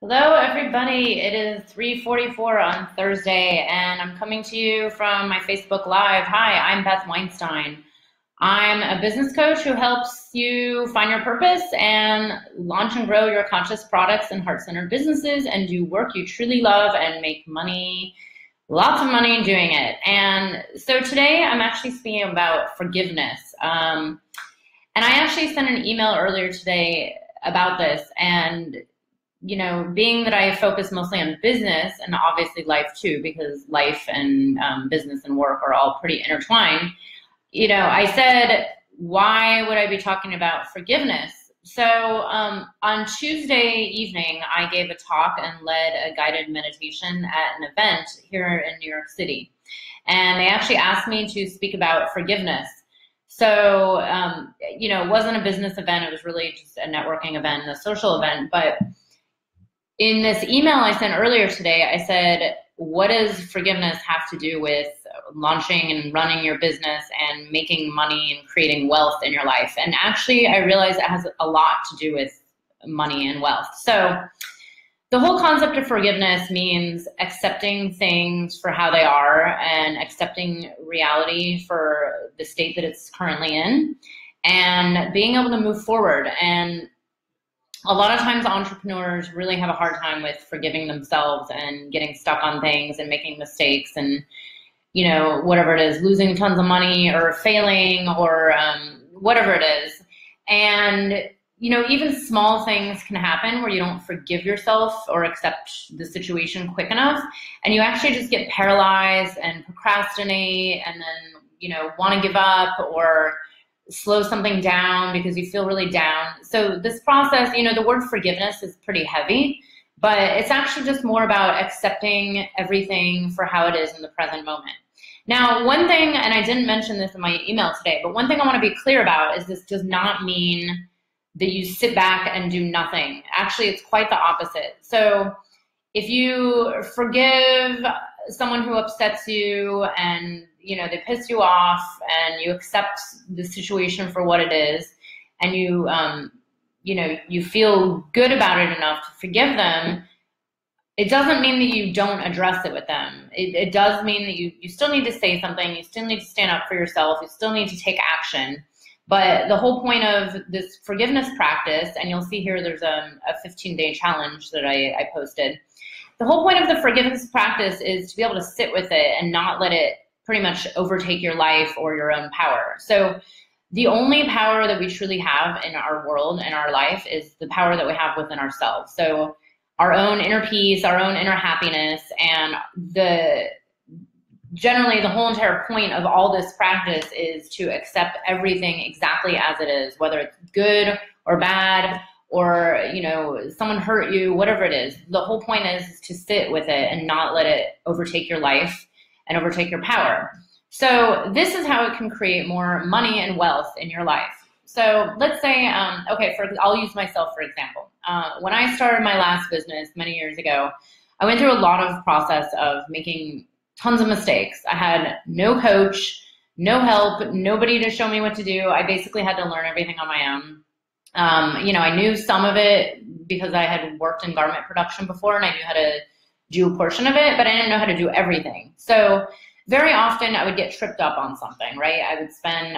Hello, everybody. It is 3:44 on Thursday, and I'm coming to you from my Facebook Live. Hi, I'm Beth Weinstein. I'm a business coach who helps you find your purpose and launch and grow your conscious products and heart-centered businesses and do work you truly love and make money, lots of money doing it. And so today I'm actually speaking about forgiveness. And I actually sent an email earlier today about this, and being that I focus mostly on business and obviously life too, because life and business and work are all pretty intertwined, I said, why would I be talking about forgiveness? So on Tuesday evening, I gave a talk and led a guided meditation at an event here in New York City. And they actually asked me to speak about forgiveness. So, it wasn't a business event. It was really just a networking event, a social event. But in this email I sent earlier today, I said, what does forgiveness have to do with launching and running your business and making money and creating wealth in your life? And actually, I realized it has a lot to do with money and wealth. So the whole concept of forgiveness means accepting things for how they are and accepting reality for the state that it's currently in and being able to move forward. And a lot of times entrepreneurs really have a hard time with forgiving themselves and getting stuck on things and making mistakes and, whatever it is, losing tons of money or failing or whatever it is. And, even small things can happen where you don't forgive yourself or accept the situation quick enough. And you actually just get paralyzed and procrastinate and then, want to give up or slow something down because you feel really down. So this process, the word forgiveness is pretty heavy, but it's actually just more about accepting everything for how it is in the present moment. Now, one thing, and I didn't mention this in my email today, but one thing I want to be clear about is this does not mean that you sit back and do nothing. Actually, it's quite the opposite. So if you forgive someone who upsets you and they piss you off and you accept the situation for what it is and you feel good about it enough to forgive them, it doesn't mean that you don't address it with them. It does mean that you still need to say something, you still need to stand up for yourself, you still need to take action. But the whole point of this forgiveness practice, and you'll see here there's a 15-day challenge that I posted. The whole point of the forgiveness practice is to be able to sit with it and not let it pretty much overtake your life or your own power. So the only power that we truly have in our world and our life is the power that we have within ourselves. So our own inner peace, our own inner happiness, and generally the whole entire point of all this practice is to accept everything exactly as it is, whether it's good or bad, or someone hurt you, whatever it is. The whole point is to sit with it and not let it overtake your life and overtake your power. So this is how it can create more money and wealth in your life. So let's say, I'll use myself for example. When I started my last business many years ago, I went through a lot of process of making tons of mistakes. I had no coach, no help, nobody to show me what to do. I basically had to learn everything on my own. I knew some of it because I had worked in garment production before and I knew how to do a portion of it, but I didn't know how to do everything. So very often I would get tripped up on something, right? I would spend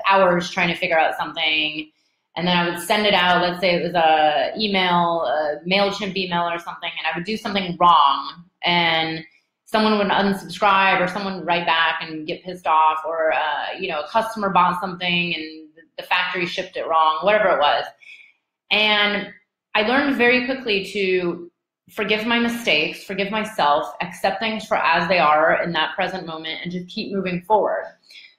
hours trying to figure out something, and then I would send it out. Let's say it was a MailChimp email or something, and I would do something wrong, and someone would unsubscribe or someone would write back and get pissed off, or a customer bought something and the factory shipped it wrong, whatever it was. And I learned very quickly to forgive my mistakes, forgive myself, accept things for as they are in that present moment, and just keep moving forward.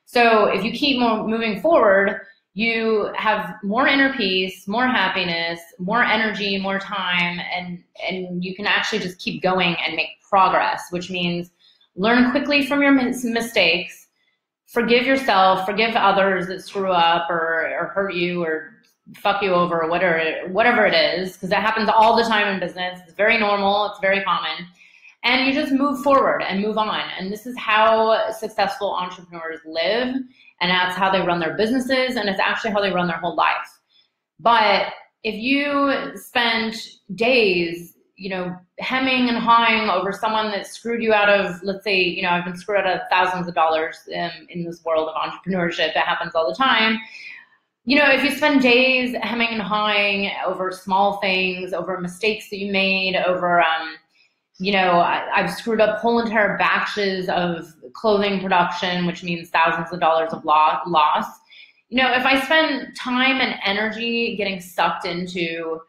So if you keep moving forward, you have more inner peace, more happiness, more energy, more time, and you can actually just keep going and make progress, which means learn quickly from your mistakes, forgive yourself, forgive others that screw up or hurt you or fuck you over, or whatever it is, because that happens all the time in business. It's very normal, it's very common. And you just move forward and move on. And this is how successful entrepreneurs live, and that's how they run their businesses, and it's actually how they run their whole life. But if you spend days, hemming and hawing over someone that screwed you out of, let's say, I've been screwed out of thousands of dollars in this world of entrepreneurship. It happens all the time. If you spend days hemming and hawing over small things, over mistakes that you made, over, I've screwed up whole entire batches of clothing production, which means thousands of dollars of loss. If I spend time and energy getting sucked into,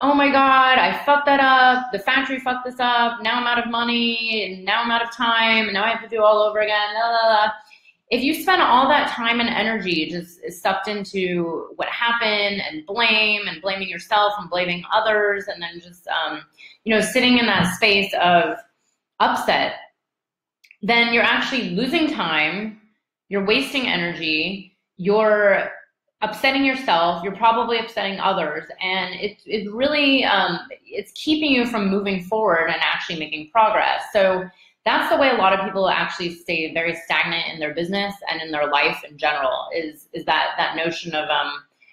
oh my God, I fucked that up, the factory fucked this up, now I'm out of money, and now I'm out of time, and now I have to do it all over again, blah, blah, blah. If you spend all that time and energy just sucked into what happened and blaming yourself and blaming others, and then just, sitting in that space of upset, then you're actually losing time, you're wasting energy, you're upsetting yourself, you're probably upsetting others, and it really, it's keeping you from moving forward and actually making progress. So that's the way a lot of people actually stay very stagnant in their business and in their life in general, is that notion of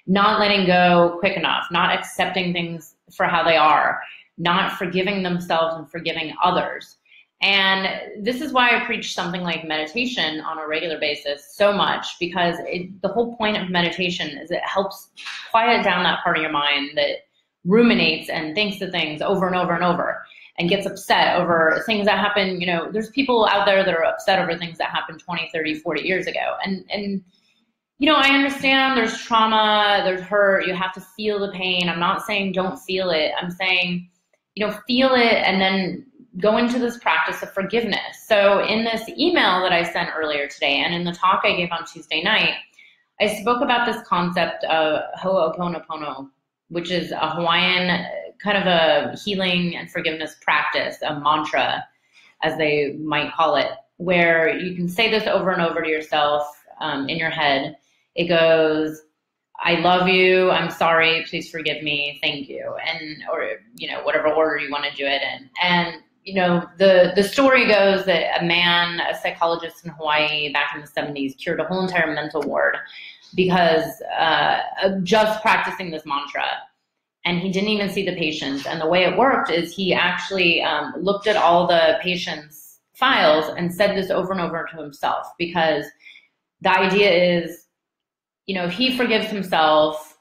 not letting go quick enough, not accepting things for how they are, not forgiving themselves and forgiving others. And this is why I preach something like meditation on a regular basis so much, because the whole point of meditation is it helps quiet down that part of your mind that ruminates and thinks of things over and over and over and gets upset over things that happen. There's people out there that are upset over things that happened 20, 30, 40 years ago. And I understand there's trauma, there's hurt, you have to feel the pain. I'm not saying don't feel it. I'm saying, feel it and then go into this practice of forgiveness. So in this email that I sent earlier today and in the talk I gave on Tuesday night, I spoke about this concept of Hooponopono, which is a Hawaiian kind of a healing and forgiveness practice, a mantra, as they might call it, where you can say this over and over to yourself in your head. It goes, I love you, I'm sorry, please forgive me, thank you, or whatever order you want to do it in. And the story goes that a man, a psychologist in Hawaii back in the 70s, cured a whole entire mental ward because of just practicing this mantra. And he didn't even see the patients. And the way it worked is he actually looked at all the patients' files and said this over and over to himself, because the idea is, if he forgives himself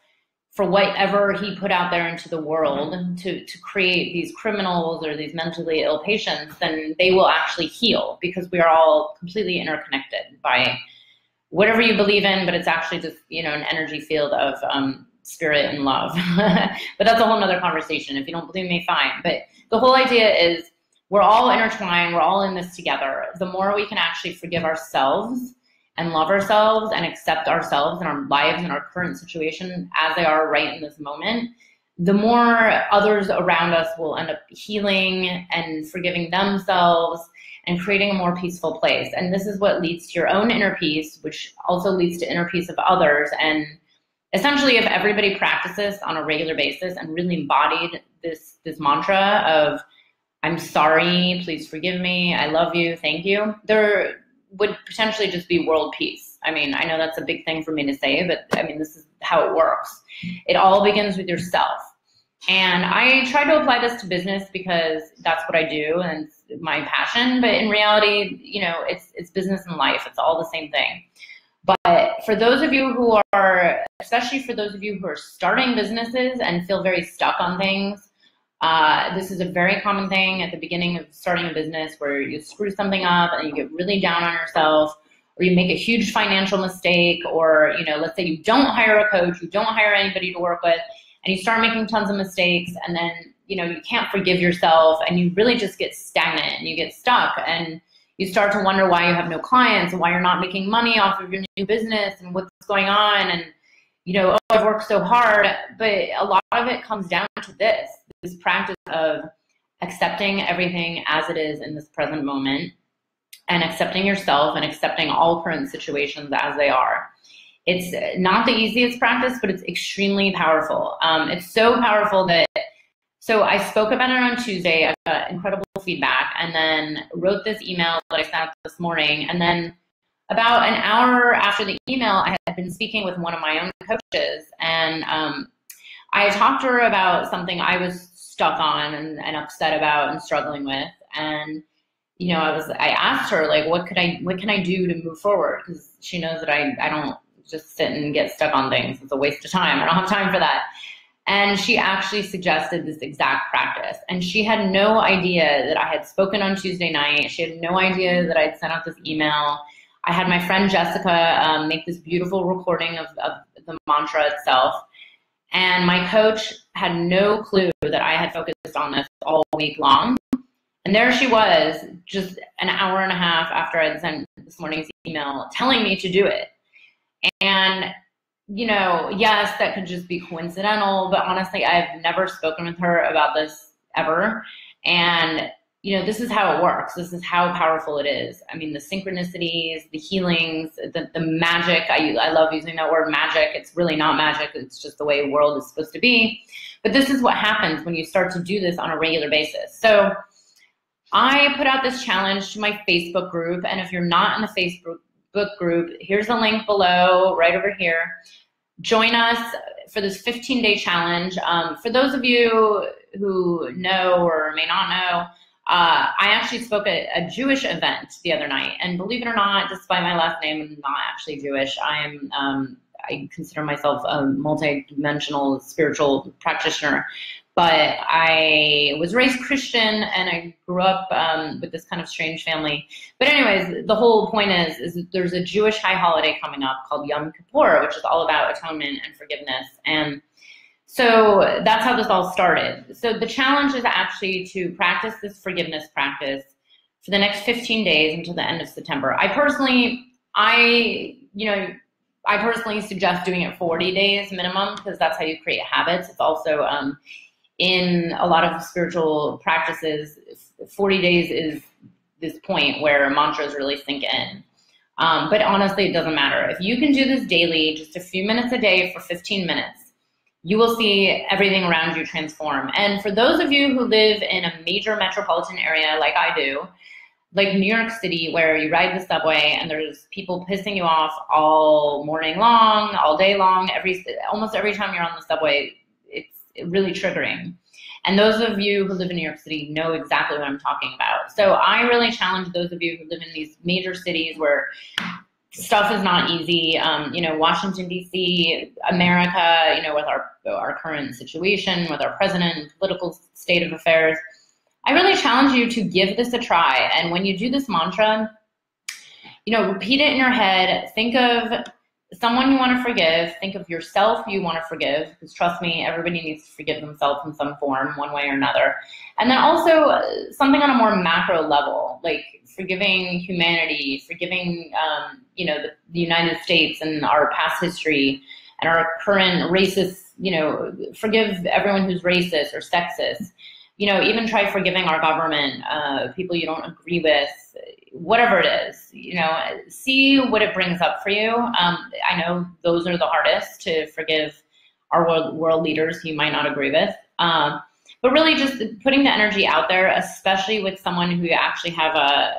for whatever he put out there into the world to create these criminals or these mentally ill patients, then they will actually heal, because we are all completely interconnected by whatever you believe in, but it's actually just, an energy field of spirit and love. But that's a whole nother conversation. If you don't believe me, fine. But the whole idea is we're all intertwined. We're all in this together. The more we can actually forgive ourselves and love ourselves and accept ourselves and our lives and our current situation as they are right in this moment, the more others around us will end up healing and forgiving themselves and creating a more peaceful place. And this is what leads to your own inner peace, which also leads to inner peace of others. And essentially, if everybody practices on a regular basis and really embodied this mantra of, I'm sorry, please forgive me, I love you, thank you, there would potentially just be world peace. I mean, I know that's a big thing for me to say, but I mean, this is how it works. It all begins with yourself. And I try to apply this to business because that's what I do and it's my passion. But in reality, it's business and life. It's all the same thing. But for those of you who are, especially for those of you who are starting businesses and feel very stuck on things, this is a very common thing at the beginning of starting a business, where you screw something up and you get really down on yourself, or you make a huge financial mistake, or, let's say you don't hire a coach, you don't hire anybody to work with, and you start making tons of mistakes, and then, you can't forgive yourself, and you really just get stagnant and you get stuck, and you start to wonder why you have no clients and why you're not making money off of your new business and what's going on. And, oh, I've worked so hard. But a lot of it comes down to this practice of accepting everything as it is in this present moment, and accepting yourself and accepting all current situations as they are. It's not the easiest practice, but it's extremely powerful. It's so powerful that, so I spoke about it on Tuesday. I got incredible feedback, and then wrote this email that I sent out this morning. And then about an hour after the email, I had been speaking with one of my own coaches, and I talked to her about something I was stuck on and upset about and struggling with. And, you know, I asked her, like, what can I do to move forward? Because she knows that I don't just sit and get stuck on things. It's a waste of time. I don't have time for that. And she actually suggested this exact practice. And she had no idea that I had spoken on Tuesday night. She had no idea that I'd sent out this email. I had my friend Jessica make this beautiful recording of the mantra itself. And my coach had no clue that I had focused on this all week long. And there she was, just an hour and a half after I'd sent this morning's email, telling me to do it. And, you know, yes, that could just be coincidental, but honestly, I've never spoken with her about this ever. And, you know, this is how it works. This is how powerful it is. I mean, the synchronicities, the healings, the magic. I love using that word magic. It's really not magic. It's just the way the world is supposed to be. But this is what happens when you start to do this on a regular basis. So I put out this challenge to my Facebook group. And if you're not in the Facebook group, here's the link below, right over here. Join us for this 15-day challenge. For those of you who know or may not know, I actually spoke at a Jewish event the other night, and believe it or not, despite my last name, I'm not actually Jewish. I consider myself a multi-dimensional spiritual practitioner, but I was raised Christian and I grew up with this kind of strange family. But anyways, the whole point is there's a Jewish high holiday coming up called Yom Kippur, which is all about atonement and forgiveness. And so that's how this all started. So the challenge is actually to practice this forgiveness practice for the next 15 days until the end of September. I personally suggest doing it 40 days minimum, because that's how you create habits. It's also in a lot of spiritual practices, 40 days is this point where mantras really sink in. But honestly, it doesn't matter. If you can do this daily, just a few minutes a day for 15 minutes, you will see everything around you transform. And for those of you who live in a major metropolitan area like I do, like New York City, where you ride the subway and there's people pissing you off all morning long, all day long, almost every time you're on the subway, it's really triggering. And those of you who live in New York City know exactly what I'm talking about. So I really challenge those of you who live in these major cities where stuff is not easy, Washington, D.C., America, with our current situation, with our president and political state of affairs. I really challenge you to give this a try. And when you do this mantra, repeat it in your head. Think of someone you want to forgive. Think of yourself you want to forgive, because trust me, everybody needs to forgive themselves in some form, one way or another. And then also something on a more macro level, like forgiving humanity, forgiving, the United States and our past history and our current racist, forgive everyone who's racist or sexist. Even try forgiving our government, people you don't agree with, whatever it is, see what it brings up for you. I know those are the hardest, to forgive our world leaders who you might not agree with. But really just putting the energy out there, especially with someone who you actually have a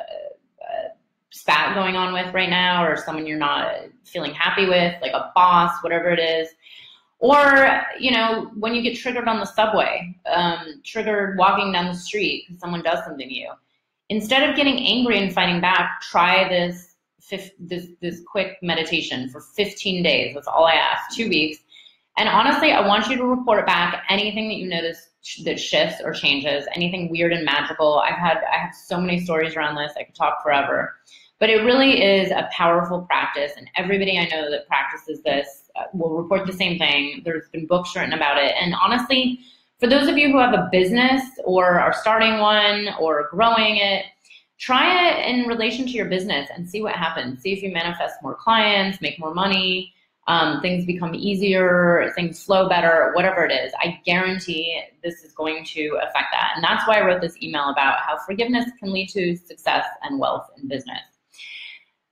spat going on with right now, or someone you're not feeling happy with, like a boss, whatever it is. Or, when you get triggered on the subway, triggered walking down the street because someone does something to you. Instead of getting angry and fighting back, try this quick meditation for 15 days. That's all I ask, 2 weeks. And honestly, I want you to report back anything that you notice that shifts or changes, anything weird and magical. I have so many stories around this. I could talk forever. But it really is a powerful practice, and everybody I know that practices this will report the same thing. There's been books written about it. And honestly, for those of you who have a business or are starting one or growing it, try it in relation to your business and see what happens. See if you manifest more clients, make more money, things become easier, things flow better, whatever it is. I guarantee this is going to affect that. And that's why I wrote this email about how forgiveness can lead to success and wealth in business.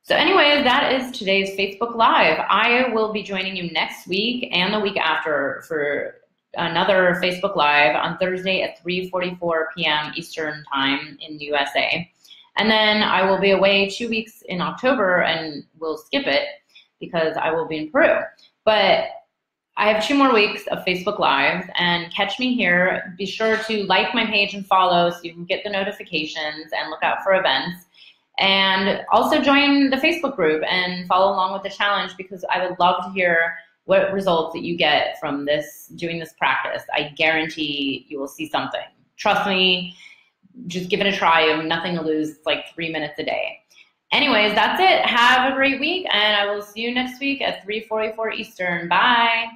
So anyways, that is today's Facebook Live. I will be joining you next week and the week after for another Facebook Live on Thursday at 3:44 p.m. Eastern Time in the USA. And then I will be away 2 weeks in October, and we'll skip it because I will be in Peru. But I have 2 more weeks of Facebook Lives, and catch me here. Be sure to like my page and follow so you can get the notifications and look out for events. And also join the Facebook group and follow along with the challenge, because I would love to hear what results that you get from doing this practice. I guarantee you will see something. Trust me, just give it a try. You have nothing to lose. It's like 3 minutes a day. Anyways, that's it. Have a great week, and I will see you next week at 3:44 Eastern. Bye.